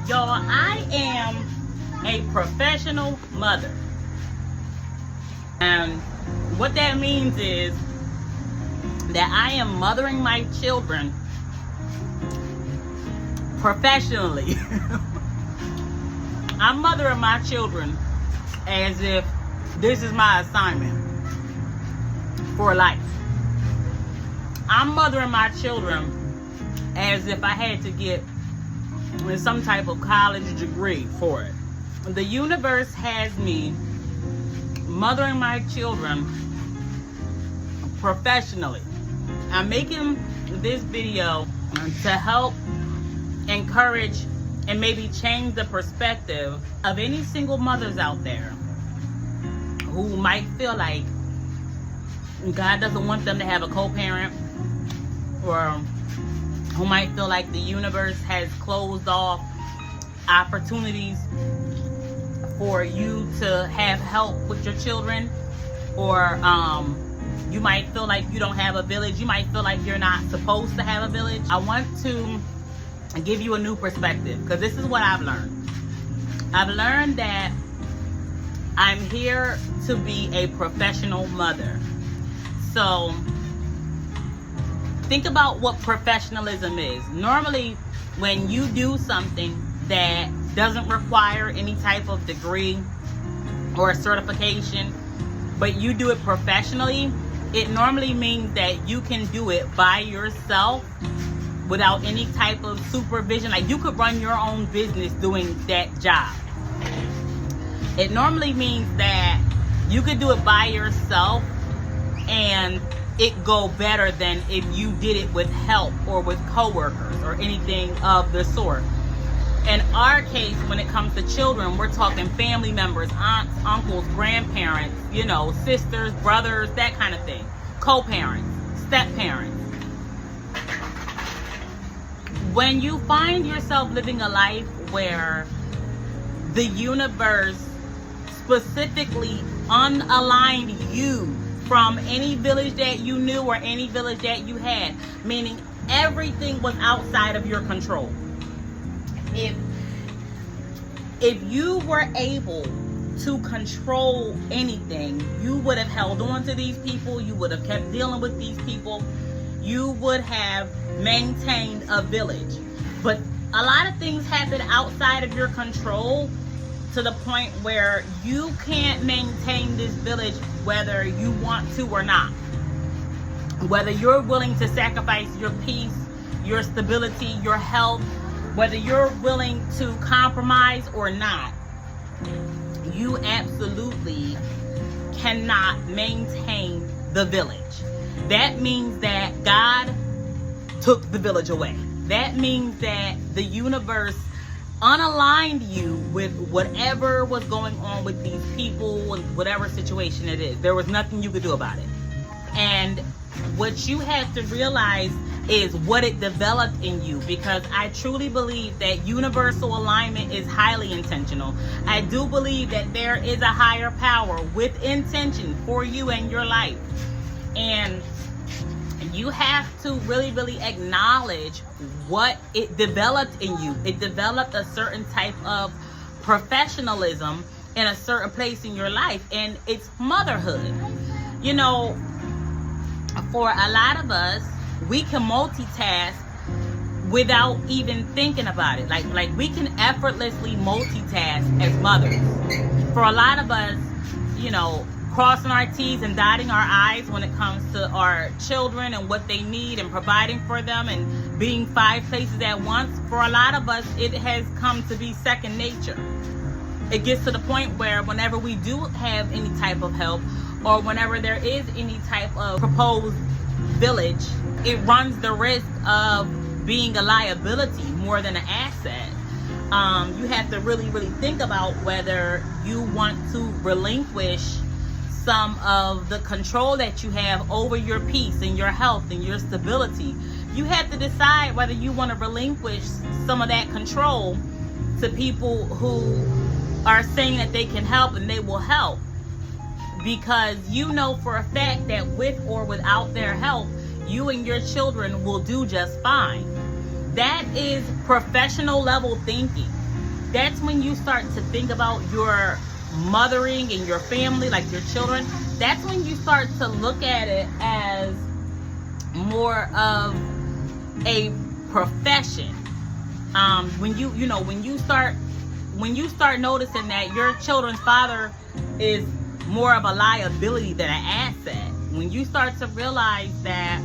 Y'all, I am a professional mother. And what that means is that I am mothering my children professionally. I'm mothering my children as if this is my assignment for life. I'm mothering my children as if I had to get some type of college degree for it. The universe has me mothering my children professionally. I'm making this video to help encourage and maybe change the perspective of any single mothers out there who might feel like God doesn't want them to have a co-parent, or who might feel like the universe has closed off opportunities for you to have help with your children, or you might feel like you don't have a village. You might feel like you're not supposed to have a village. I want to give you a new perspective, because this is what I've learned. I've learned that I'm here to be a professional mother. So think about what professionalism is. Normally, when you do something that doesn't require any type of degree or certification, but you do it professionally, it normally means that you can do it by yourself without any type of supervision. Like, you could run your own business doing that job. It normally means that you could do it by yourself and it go better than if you did it with help or with coworkers or anything of the sort. In our case, when it comes to children, we're talking family members, aunts, uncles, grandparents, sisters, brothers, that kind of thing. Co-parents, step-parents. When you find yourself living a life where the universe specifically unaligned you from any village that you knew or any village that you had, meaning everything was outside of your control. If you were able to control anything, you would have held on to these people, you would have kept dealing with these people, you would have maintained a village. But a lot of things happen outside of your control, to the point where you can't maintain this village whether you want to or not. Whether you're willing to sacrifice your peace, your stability, your health, whether you're willing to compromise or not, you absolutely cannot maintain the village. That means that God took the village away. That means that the universe unaligned you with whatever was going on with these people and whatever situation it is. There was nothing you could do about it. And what you have to realize is what it developed in you, because I truly believe that universal alignment is highly intentional. I do believe that there is a higher power with intention for you and your life. And you have to really, really acknowledge what it developed in you. It developed a certain type of professionalism in a certain place in your life, and it's motherhood. For a lot of us, we can multitask without even thinking about it. Like we can effortlessly multitask as mothers. For a lot of us, crossing our T's and dotting our I's when it comes to our children and what they need and providing for them and being 5 places at once, for a lot of us, it has come to be second nature. It gets to the point where whenever we do have any type of help, or whenever there is any type of proposed village, it runs the risk of being a liability more than an asset. You have to really, really think about whether you want to relinquish some of the control that you have over your peace and your health and your stability. You have to decide whether you want to relinquish some of that control to people who are saying that they can help and they will help, because you know for a fact that with or without their help, you and your children will do just fine. That is professional level thinking. that's when you start to think about your mothering and your family, like your children. That's when you start to look at it as more of a profession. When you start noticing that your children's father is more of a liability than an asset, when you start to realize that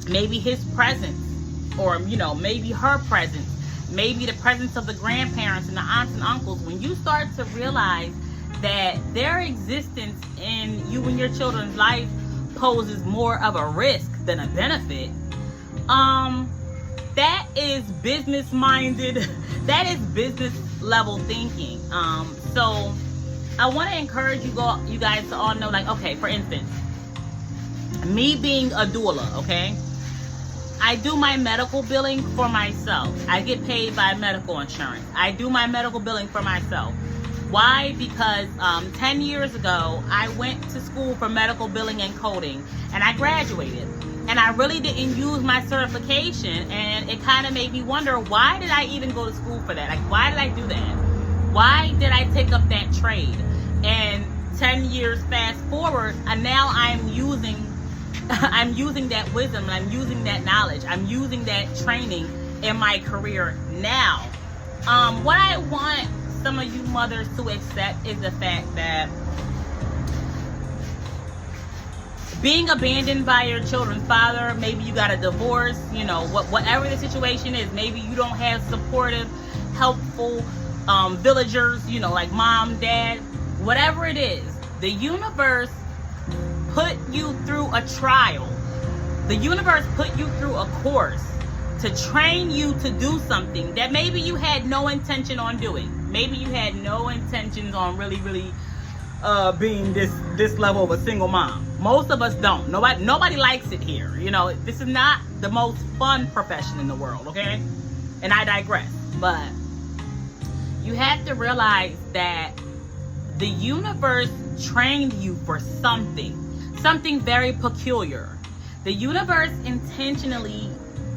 maybe his presence, or maybe her presence, maybe the presence of the grandparents and the aunts and uncles, when you start to realize that their existence in you and your children's life poses more of a risk than a benefit, that is business minded. That is business level thinking. So I want to encourage you guys to all know, like, okay, for instance, me being a doula, okay, I do my medical billing for myself. I get paid by medical insurance. I do my medical billing for myself. Why? Because 10 years ago, I went to school for medical billing and coding, and I graduated. And I really didn't use my certification, and it kind of made me wonder, why did I even go to school for that? Like, why did I do that? Why did I take up that trade? And 10 years fast forward, and now I'm using that wisdom, and I'm using that knowledge, I'm using that training in my career now. What I want some of you mothers to accept is the fact that being abandoned by your children's father, maybe you got a divorce, whatever the situation is, maybe you don't have supportive, helpful villagers, like mom, dad, whatever it is, the universe put you through a trial. The universe put you through a course to train you to do something that maybe you had no intention on doing. Maybe you had no intentions on really being this level of a single mom. Most of us don't. Nobody likes it here. This is not the most fun profession in the world, okay? And I digress. But you have to realize that the universe trained you for something very peculiar. The universe intentionally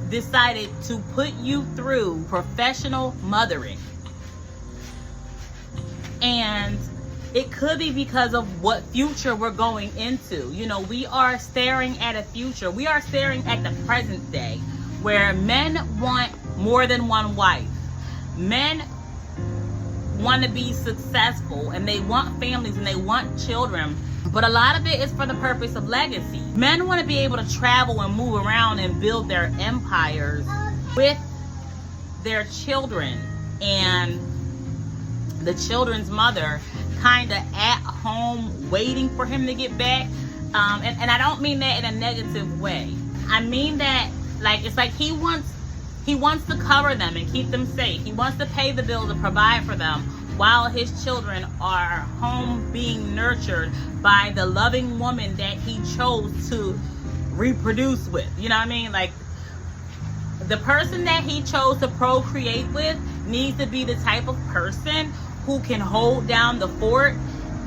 decided to put you through professional mothering. And it could be because of what future we're going into. We are staring at a future. We are staring at the present day, where men want more than one wife. Men want to be successful, and they want families, and they want children. But a lot of it is for the purpose of legacy. Men want to be able to travel and move around and build their empires with their children, and the children's mother kind of at home waiting for him to get back. And I don't mean that in a negative way. I mean that, like, it's like he wants to cover them and keep them safe. He wants to pay the bills and provide for them while his children are home being nurtured by the loving woman that he chose to reproduce with. You know what I mean? Like, the person that he chose to procreate with needs to be the type of person who can hold down the fort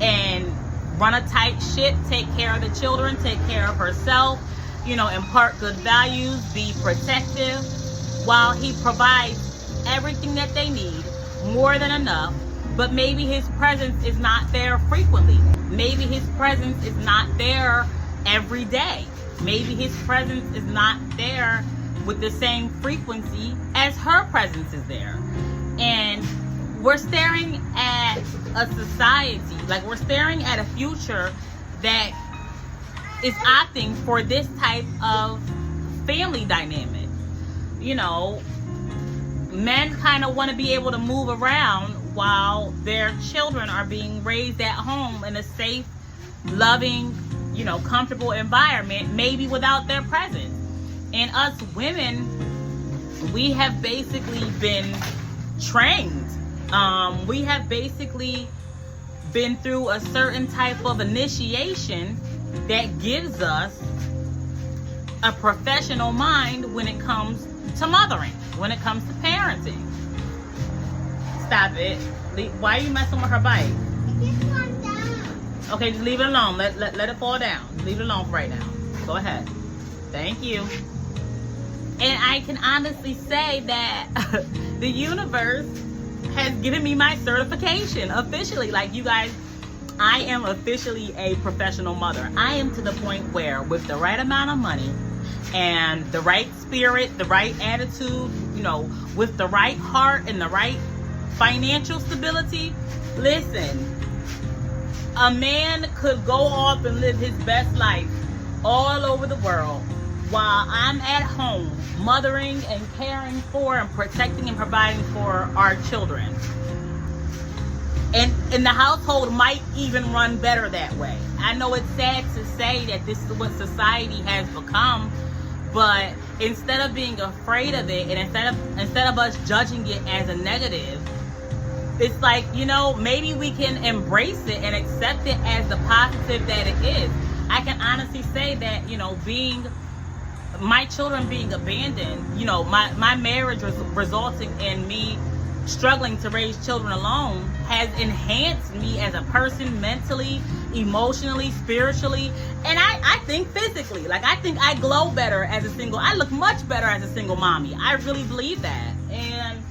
and run a tight ship, take care of the children, take care of herself, impart good values, be protective, while he provides everything that they need, more than enough. But maybe his presence is not there frequently. Maybe his presence is not there every day. Maybe his presence is not there with the same frequency as her presence is there. And we're staring at a society, like, we're staring at a future that is opting for this type of family dynamic. Men kind of want to be able to move around while their children are being raised at home in a safe, loving, comfortable environment, maybe without their presence. And us women, we have basically been trained. We have basically been through a certain type of initiation that gives us a professional mind when it comes to mothering, when it comes to parenting. Stop it. Why are you messing with her bike? It just went down. Okay, just leave it alone. Let it fall down. Leave it alone for right now. Go ahead. Thank you. And I can honestly say that the universe has given me my certification officially. Like, you guys, I am officially a professional mother. I am to the point where with the right amount of money and the right spirit, the right attitude, you know, with the right heart and the right financial stability, listen, a man could go off and live his best life all over the world while I'm at home mothering and caring for and protecting and providing for our children. And the household might even run better that way. I know it's sad to say that this is what society has become, but instead of being afraid of it, and instead of us judging it as a negative, it's like, you know, maybe we can embrace it and accept it as the positive that it is. I can honestly say that, you know, my children being abandoned, you know, my marriage was resulting in me struggling to raise children alone, has enhanced me as a person mentally, emotionally, spiritually, and I think physically. Like, I think I glow better as a single. I look much better as a single mommy. I really believe that. And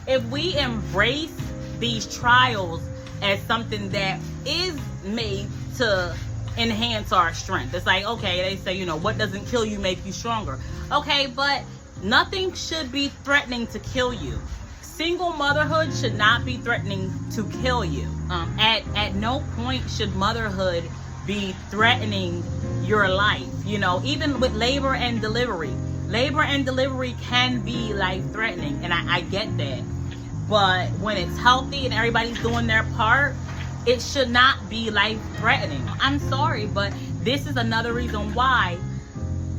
if we embrace these trials as something that is made to enhance our strength. It's like, okay, they say, you know, what doesn't kill you make you stronger. Okay, but nothing should be threatening to kill you. Single motherhood should not be threatening to kill you. At no point should motherhood be threatening your life. You know, even with labor and delivery. Labor and delivery can be life-threatening, and I get that. But when it's healthy and everybody's doing their part, it should not be life-threatening. I'm sorry, but this is another reason why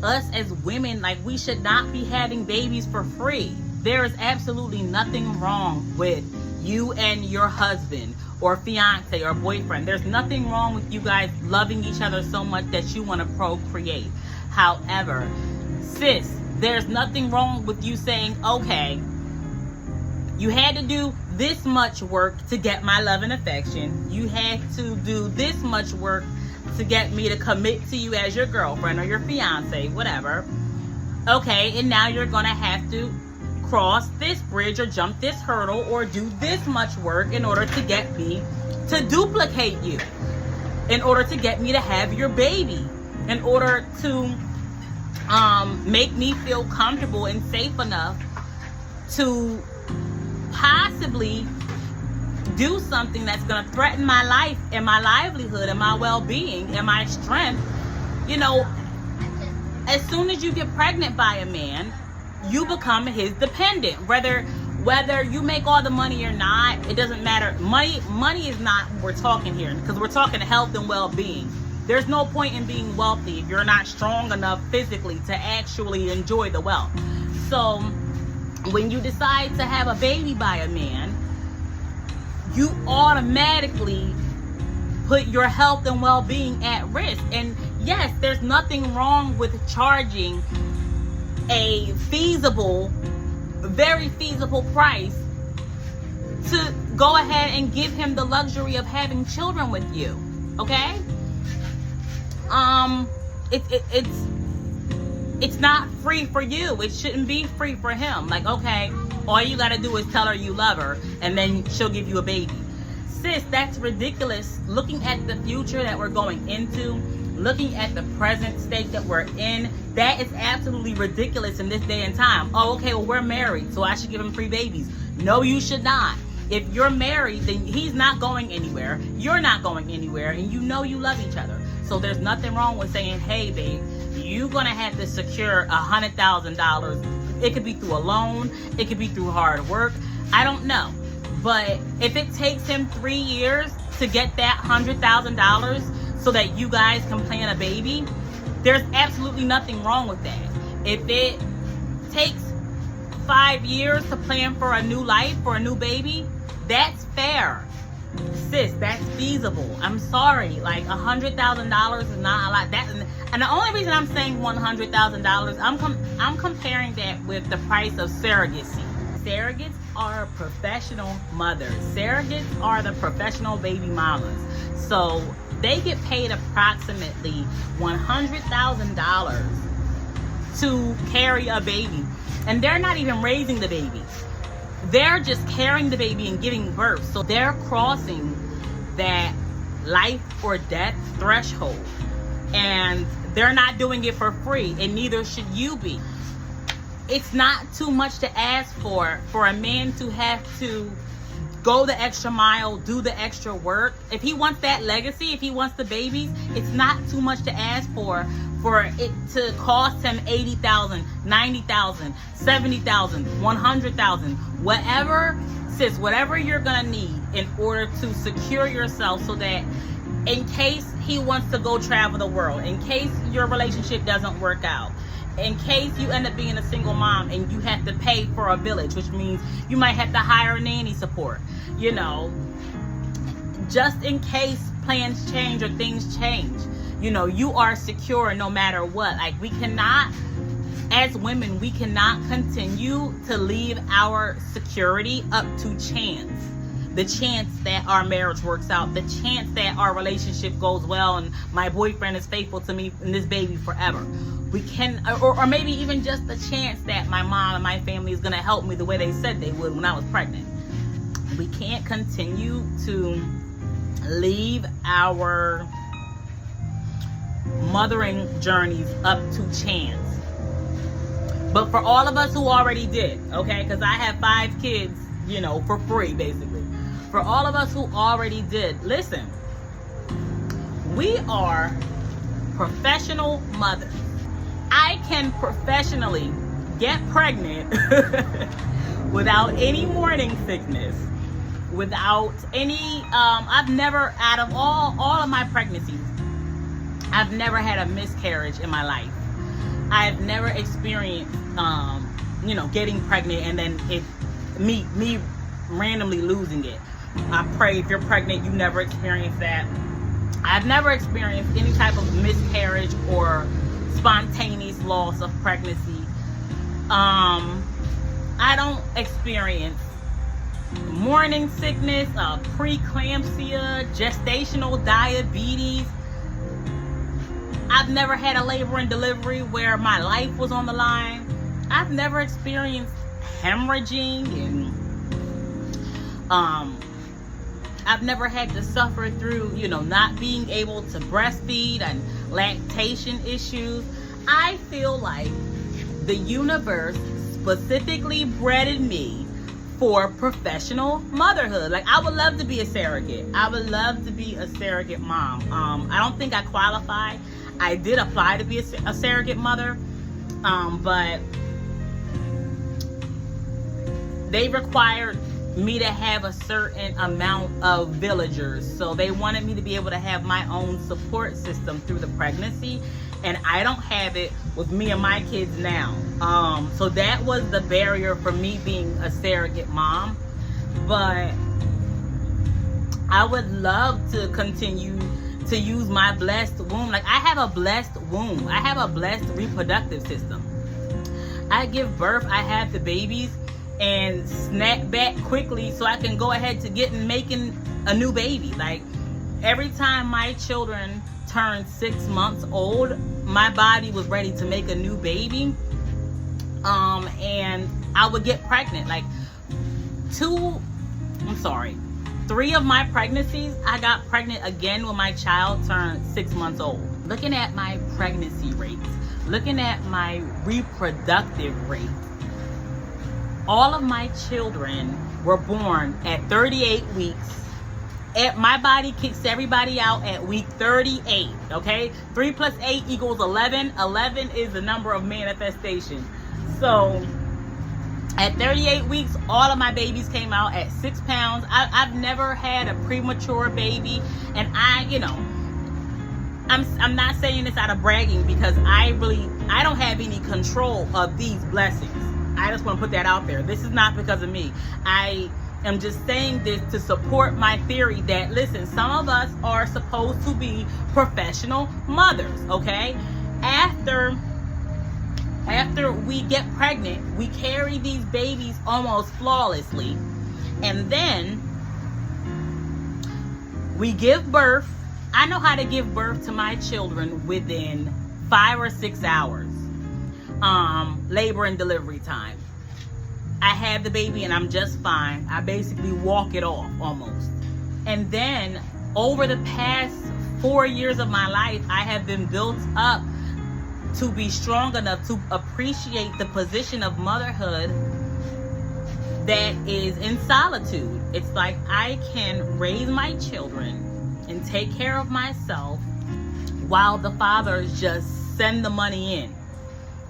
us as women, like, we should not be having babies for free. There is absolutely nothing wrong with you and your husband or fiance or boyfriend. There's nothing wrong with you guys loving each other so much that you want to procreate. However, sis, there's nothing wrong with you saying, okay, you had to do this much work to get my love and affection. You had to do this much work to get me to commit to you as your girlfriend or your fiance, whatever. Okay, and now you're gonna have to cross this bridge or jump this hurdle or do this much work in order to get me to duplicate you, in order to get me to have your baby, in order to make me feel comfortable and safe enough to possibly do something that's going to threaten my life and my livelihood and my well-being and my strength. You know, as soon as you get pregnant by a man, you become his dependent. Whether you make all the money or not, it doesn't matter. Money is not what we're talking here, because we're talking health and well-being. There's no point in being wealthy if you're not strong enough physically to actually enjoy the wealth. So when you decide to have a baby by a man, you automatically put your health and well-being at risk. And yes, there's nothing wrong with charging a feasible, very feasible price to go ahead and give him the luxury of having children with you. Okay? It's not free for you. It shouldn't be free for him. Like, okay, all you gotta do is tell her you love her and then she'll give you a baby. Sis, that's ridiculous. Looking at the future that we're going into, looking at the present state that we're in, that is absolutely ridiculous in this day and time. Oh, okay, well, we're married, so I should give him free babies. No, you should not. If you're married, then he's not going anywhere. You're not going anywhere, and you know you love each other. So there's nothing wrong with saying, hey, babe, you're going to have to secure $100,000. It could be through a loan. It could be through hard work. I don't know. But if it takes him 3 years to get that $100,000 so that you guys can plan a baby, there's absolutely nothing wrong with that. If it takes 5 years to plan for a new life, for a new baby, that's fair. Sis, that's feasible. I'm sorry, like $100,000 is not a lot. And the only reason I'm saying $100,000, I'm comparing that with the price of surrogacy. Surrogates are professional mothers. Surrogates are the professional baby mamas. So they get paid approximately $100,000 to carry a baby. And they're not even raising the baby. They're just carrying the baby and giving birth. So they're crossing that life or death threshold. And they're not doing it for free, and neither should you be. It's not too much to ask for a man to have to go the extra mile, do the extra work. If he wants that legacy, if he wants the babies, it's not too much to ask for it to cost him $80,000, $90,000, $70,000, $100,000, whatever, sis, whatever you're gonna need in order to secure yourself, so that in case he wants to go travel the world, in case your relationship doesn't work out, in case you end up being a single mom and you have to pay for a village, which means you might have to hire nanny support, you know, just in case plans change or things change, you know, you are secure no matter what. Like, we cannot, as women, we cannot continue to leave our security up to chance. The chance that our marriage works out, the chance that our relationship goes well and my boyfriend is faithful to me and this baby forever. We can, or maybe even just the chance that my mom and my family is going to help me the way they said they would when I was pregnant. We can't continue to leave our mothering journeys up to chance. But for all of us who already did, okay, because I have 5 kids, you know, for free, basically. For all of us who already did, listen, we are professional mothers. I can professionally get pregnant without any morning sickness, without any, I've never, out of all of my pregnancies, I've never had a miscarriage in my life. I've never experienced, you know, getting pregnant and then me randomly losing it. I pray if you're pregnant, you never experienced that. I've never experienced any type of miscarriage or spontaneous loss of pregnancy. I don't experience morning sickness, preeclampsia, gestational diabetes. I've never had a labor and delivery where my life was on the line. I've never experienced hemorrhaging, and I've never had to suffer through, you know, not being able to breastfeed and lactation issues. I feel like the universe specifically bred me for professional motherhood. Like, I would love to be a surrogate. I would love to be a surrogate mom. I don't think I qualify. I did apply to be a surrogate mother, but they required me to have a certain amount of villagers. So they wanted me to be able to have my own support system through the pregnancy, and I don't have it with me and my kids now. So that was the barrier for me being a surrogate mom. But I would love to continue to use my blessed womb. Like, I have a blessed womb. I have a blessed reproductive system. I give birth, I have the babies, and snap back quickly so I can go ahead to get and making a new baby. Like, every time my children turned 6 months old, my body was ready to make a new baby. And I would get pregnant. Like, 3 of my pregnancies, I got pregnant again when my child turned 6 months old. Looking at my pregnancy rates, looking at my reproductive rate, all of my children were born at 38 weeks. My body kicks everybody out at week 38, okay? 3 plus 8 equals 11. 11 is the number of manifestation. So at 38 weeks, all of my babies came out at 6 pounds. I've never had a premature baby, and I'm not saying this out of bragging, because I don't have any control of these blessings. I just want to put that out there. This is not because of me. I am just saying this to support my theory that, listen, some of us are supposed to be professional mothers, okay? After we get pregnant, we carry these babies almost flawlessly. And then we give birth. I know how to give birth to my children within 5 or 6 hours. labor and delivery time. I have the baby and I'm just fine. I basically walk it off almost. And then over the past 4 years of my life, I have been built up to be strong enough to appreciate the position of motherhood that is in solitude. It's like I can raise my children and take care of myself while the fathers just send the money in.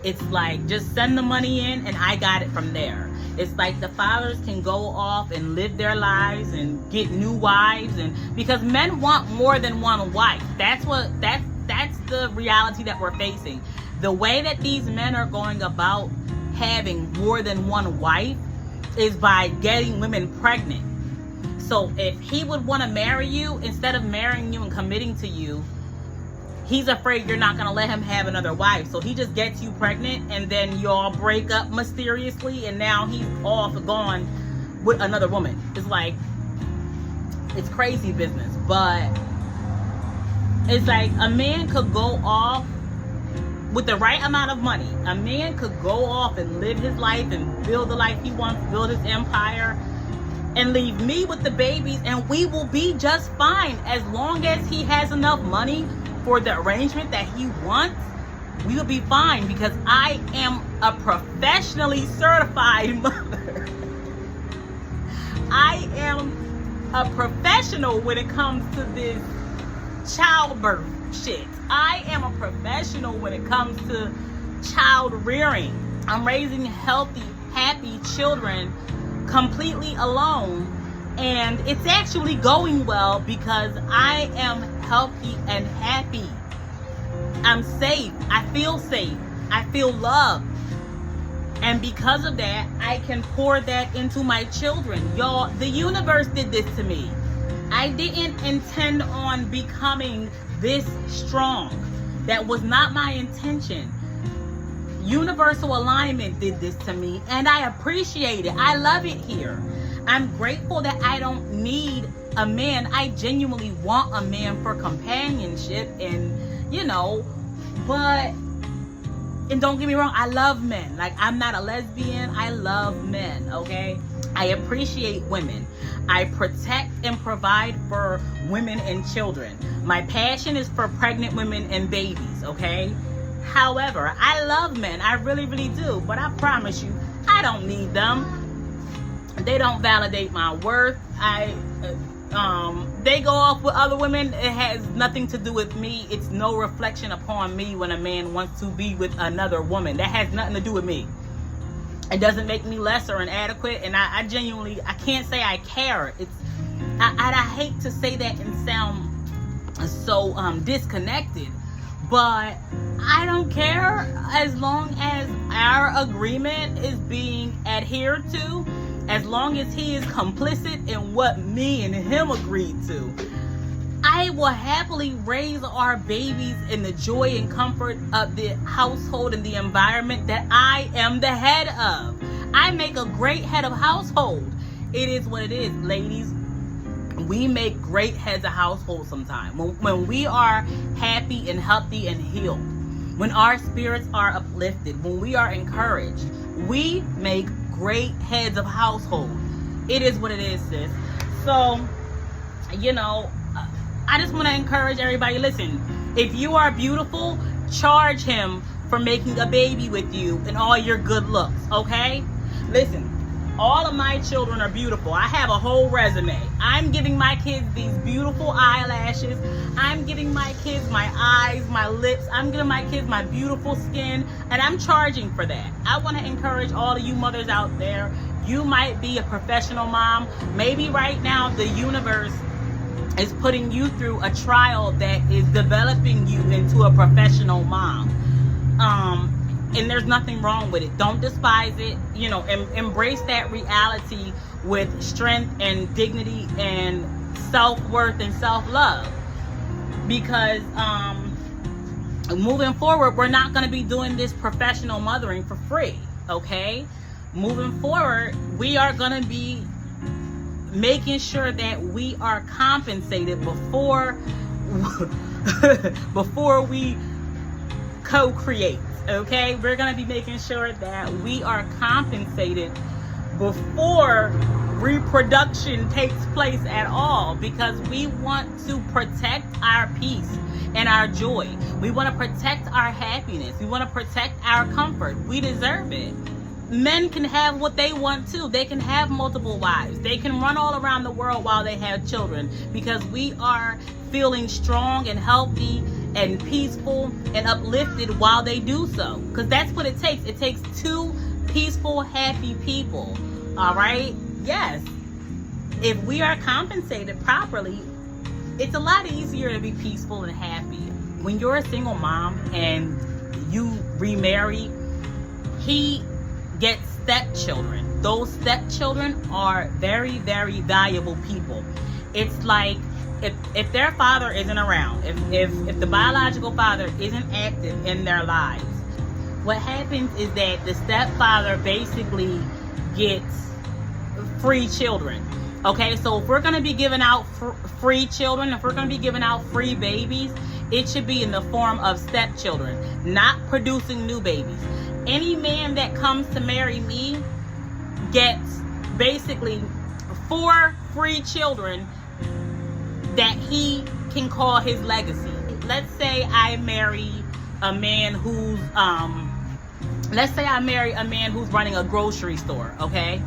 It's like, just send the money in and I got it from there. It's like the fathers can go off and live their lives and get new wives, and because men want more than one wife. That's the reality that we're facing. The way that these men are going about having more than one wife is by getting women pregnant. So if he would want to marry you, instead of marrying you and committing to you, he's afraid you're not going to let him have another wife. So he just gets you pregnant, and then y'all break up mysteriously, and now he's off gone with another woman. It's like, it's crazy business. But it's like a man could go off with the right amount of money. A man could go off and live his life and build the life he wants, build his empire, and leave me with the babies, and we will be just fine. As long as he has enough money for the arrangement that he wants, we will be fine, because I am a professionally certified mother. I am a professional when it comes to this childbirth shit. I am a professional when it comes to child rearing. I'm raising healthy, happy children completely alone, and it's actually going well because I am healthy and happy. I'm safe. I feel safe. I feel loved. And because of that, I can pour that into my children. Y'all, the universe did this to me. I didn't intend on becoming this strong. That was not my intention. Universal alignment did this to me, and I appreciate it. I love it here. I'm grateful that I don't need a man. I genuinely want a man for companionship, and and don't get me wrong, I love men. Like, I'm not a lesbian. I love men, okay? I appreciate women. I protect and provide for women and children. My passion is for pregnant women and babies, okay? However, I love men. I really, really do. But I promise you, I don't need them. They don't validate my worth. They go off with other women. It has nothing to do with me. It's no reflection upon me when a man wants to be with another woman. That has nothing to do with me. It doesn't make me less or inadequate. And I genuinely, I can't say I care. I hate to say that and sound so disconnected. But I don't care as long as our agreement is being adhered to, as long as he is complicit in what me and him agreed to. I will happily raise our babies in the joy and comfort of the household and the environment that I am the head of. I make a great head of household. It is what it is, ladies. We make great heads of household sometimes. When we are happy and healthy and healed, when our spirits are uplifted, when we are encouraged, we make great heads of household. It is what it is, sis. So, I just want to encourage everybody, listen, if you are beautiful, charge him for making a baby with you and all your good looks, okay? Listen, all of my children are beautiful. I have a whole resume. I'm giving my kids these beautiful eyelashes. I'm giving my kids my eyes, my lips. I'm giving my kids my beautiful skin, and I'm charging for that. I want to encourage all of you mothers out there. You might be a professional mom. Maybe right now the universe is putting you through a trial that is developing you into a professional mom. And there's nothing wrong with it. Don't despise it. Embrace that reality with strength and dignity and self-worth and self-love. Because moving forward, we're not going to be doing this professional mothering for free, okay? Moving forward, we are going to be making sure that we are compensated before we co-create, okay? We're going to be making sure that we are compensated before reproduction takes place at all, because we want to protect our peace and our joy. We want to protect our happiness. We want to protect our comfort. We deserve it. Men can have what they want too. They can have multiple wives. They can run all around the world while they have children, because we are feeling strong and healthy and peaceful and uplifted while they do so. Because that's what it takes. It takes two peaceful, happy people. All right? Yes. If we are compensated properly, it's a lot easier to be peaceful and happy. When you're a single mom and you remarry, he gets stepchildren. Those stepchildren are very, very valuable people. It's like if their father isn't around, if the biological father isn't active in their lives, what happens is that the stepfather basically gets free children. Okay, so if we're going to be giving out free children, if we're going to be giving out free babies, it should be in the form of stepchildren, not producing new babies. Any man that comes to marry me gets basically 4 free children that he can call his legacy. Let's say I marry a man who's running a grocery store, okay?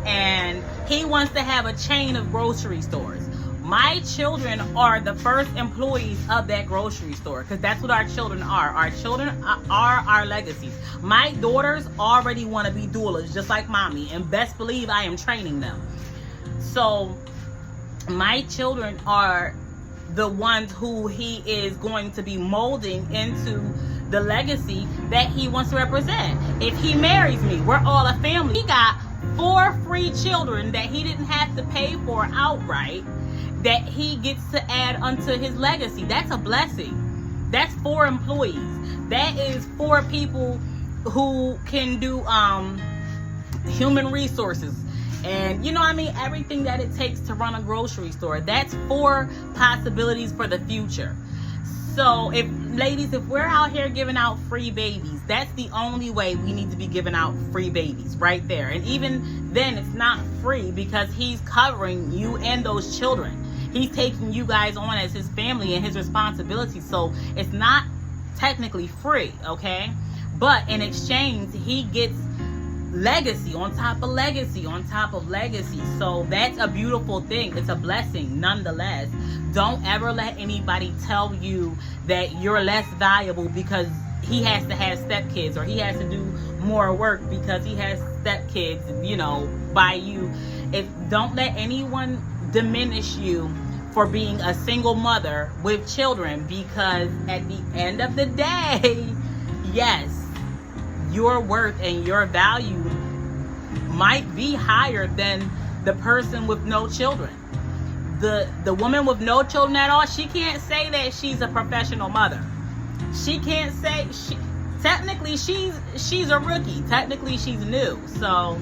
And he wants to have a chain of grocery stores. My children are the first employees of that grocery store, because that's what our children are. Our children are our legacies. My daughters already want to be doulas, just like mommy, and best believe I am training them. So my children are the ones who he is going to be molding into the legacy that he wants to represent. If he marries me, we're all a family. He got 4 free children that he didn't have to pay for outright, that he gets to add unto his legacy. That's a blessing. That's 4 employees. That is 4 people who can do human resources, and you know what I mean, everything that it takes to run a grocery store. That's 4 possibilities for the future. So if we're out here giving out free babies, that's the only way we need to be giving out free babies, right there. And even then, it's not free, because he's covering you and those children. He's taking you guys on as his family and his responsibility. So it's not technically free, okay? But in exchange, he gets legacy on top of legacy on top of legacy. So that's a beautiful thing. It's a blessing nonetheless. Don't ever let anybody tell you that you're less valuable because he has to have stepkids, or he has to do more work because he has stepkids, you know, by you. Don't let anyone diminish you for being a single mother with children, because at the end of the day, yes, your worth and your value might be higher than the person with no children. The woman with no children at all, she can't say that she's a professional mother. She can't say technically she's a rookie. Technically she's new. So,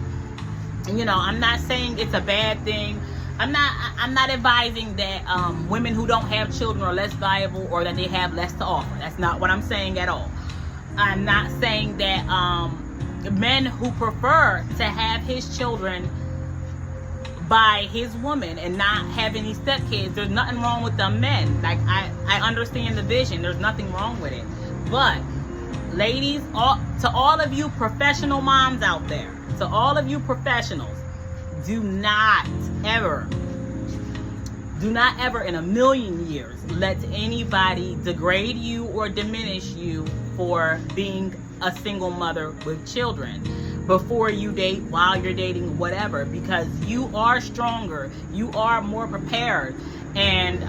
you know, I'm not saying it's a bad thing. I'm not advising that women who don't have children are less valuable, or that they have less to offer. That's not what I'm saying at all. I'm not saying that men who prefer to have his children by his woman and not have any stepkids, there's nothing wrong with them men. Like, I understand the vision. There's nothing wrong with it. But ladies, to all of you professional moms out there, to all of you professionals, do not ever in a million years let anybody degrade you or diminish you for being a single mother with children before you date, while you're dating, whatever, because you are stronger, you are more prepared, and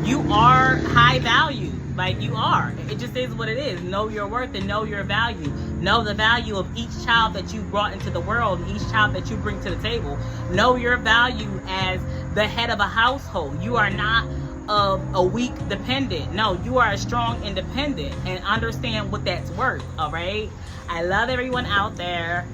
you are high value. Like, you are. It just is what it is. Know your worth and know your value. Know the value of each child that you brought into the world, each child that you bring to the table. Know your value as the head of a household. You are not a weak dependent. No, you are a strong independent, and understand what that's worth. All right. I love everyone out there.